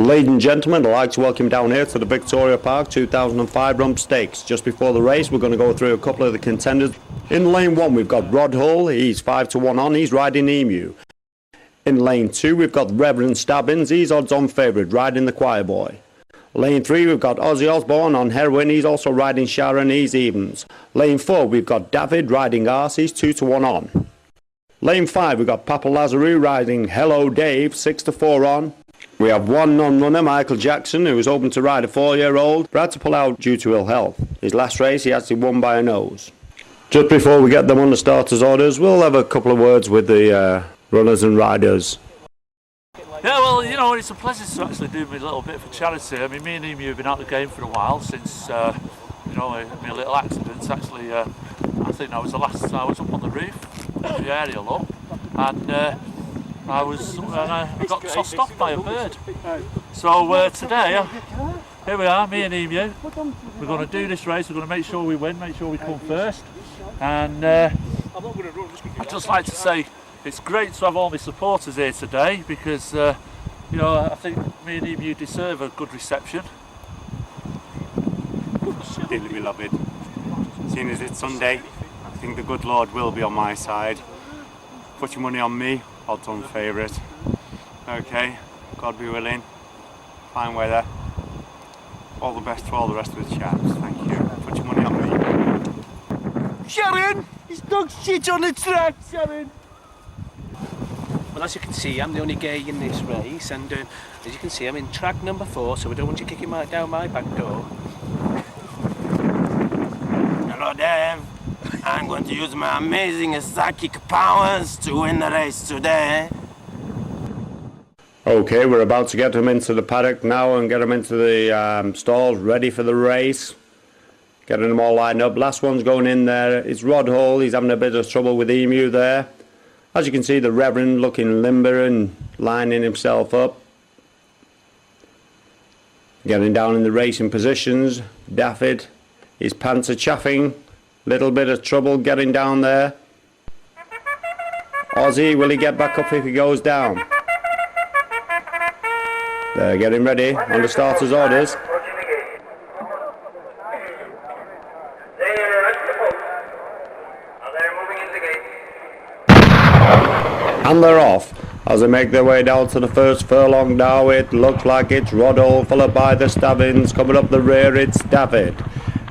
Ladies and gentlemen, I'd like to welcome you down here to the Victoria Park 2005 Rump Stakes. Just before the race, we're going to go through a couple of the contenders. In lane 1, we've got Rod Hull. He's 5-1 on. He's riding Emu. In lane 2, we've got Reverend Stabbins. He's odds-on favourite, riding the Choir Boy. Lane 3, we've got Ozzy Osbourne on Heroin. He's also riding Sharon. He's evens. Lane 4, we've got Daffid riding Arse. He's 2-1 on. Lane 5, we've got Papa Lazarou riding Hello Dave, 6-4 on. We have one non-runner, Michael Jackson, who was hoping to ride a 4-year-old, but had to pull out due to ill health. His last race, he actually won by a nose. Just before we get them on the starters' orders, we'll have a couple of words with the runners and riders. Yeah, well, you know, it's a pleasure to actually do me a little bit for charity. I mean, me and Emu have been out of the game for a while since, you know, my little accident. Actually, I think that was the last I was up on the roof, the aerial up, and I got tossed off by a bird. So today, here we are, me and Emu. We're going to do this race. We're going to make sure we win, make sure we come first. And I'd just like to say it's great to have all my supporters here today because, you know, I think me and Emu deserve a good reception. Dearly beloved, seeing as it's Sunday, I think the good Lord will be on my side. Put your money on me, odds-on favourite. Okay, God be willing, fine weather. All the best to all the rest of the chaps, thank you. Put your money on me. Sharon! He's dog shit on the track, Sharon! Well, as you can see, I'm the only gay in this race, and as you can see, I'm in track number 4, so I don't want you kicking down my back door. Hello, Dave. I'm going to use my amazing psychic powers to win the race today. Okay, we're about to get them into the paddock now and get them into the stalls, ready for the race. Getting them all lined up. Last one's going in there. It's Rod Hull. He's having a bit of trouble with Emu there. As you can see, the Reverend looking limber and lining himself up. Getting down in the racing positions. Daffid, his pants are chaffing. Little bit of trouble getting down there. Ozzy, will he get back up if he goes down? They're getting ready on the starters' orders. And they're off. As they make their way down to the first furlong now, it looks like it's Rod Hull followed by the Stabbins. Coming up the rear, it's Daffid.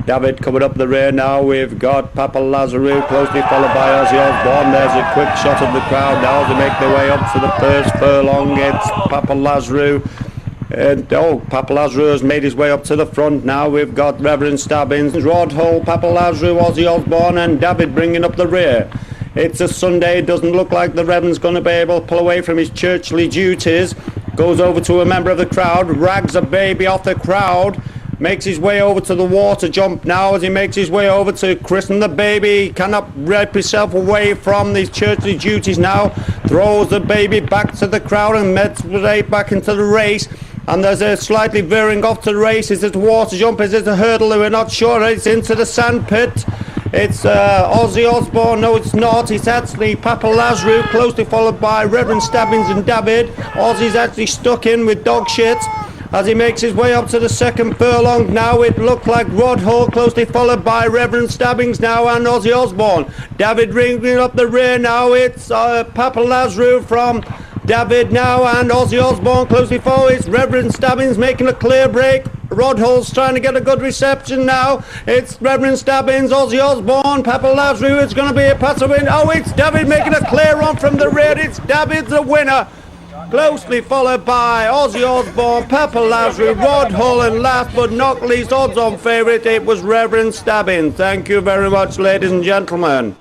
David coming up the rear now. We've got Papa Lazarou closely followed by Ozzy Osbourne. There's a quick shot of the crowd now as they make their way up to the first furlong. It's Papa Lazarou. And Papa Lazarou has made his way up to the front now. We've got Reverend Stabbins, Rod Hull, Papa Lazarou, Ozzy Osbourne, and David bringing up the rear. It's a Sunday. It doesn't look like the Reverend's going to be able to pull away from his churchly duties. Goes over to a member of the crowd, rags a baby off the crowd. Makes his way over to the water jump now as he makes his way over to christen the baby. He cannot rip himself away from these churchly duties now. Throws the baby back to the crowd and makes his way back into the race. And there's a slightly veering off to the race. Is it a water jump? Is it a hurdle? We're not sure. It's into the sand pit. It's Ozzy Osbourne. No, it's not. It's actually Papa Lazarou, closely followed by Reverend Stabbins and David. Ozzy's actually stuck in with dog shit. As he makes his way up to the second furlong now, it looked like Rod Hull closely followed by Reverend Stabbins now and Ozzy Osbourne. David ringing up the rear now. It's Papa Lazarou from David now and Ozzy Osbourne closely followed. It's Reverend Stabbins making a clear break. Rod Hull's trying to get a good reception now. It's Reverend Stabbins, Ozzy Osbourne, Papa Lazarou. It's going to be a pass to win. Oh, it's David making a clear run from the rear. It's David the winner. Closely followed by Ozzy Osbourne, Papa Lazarou, Rod Hull, and last but not least, odds-on favourite, it was Reverend Stabbins. Thank you very much, ladies and gentlemen.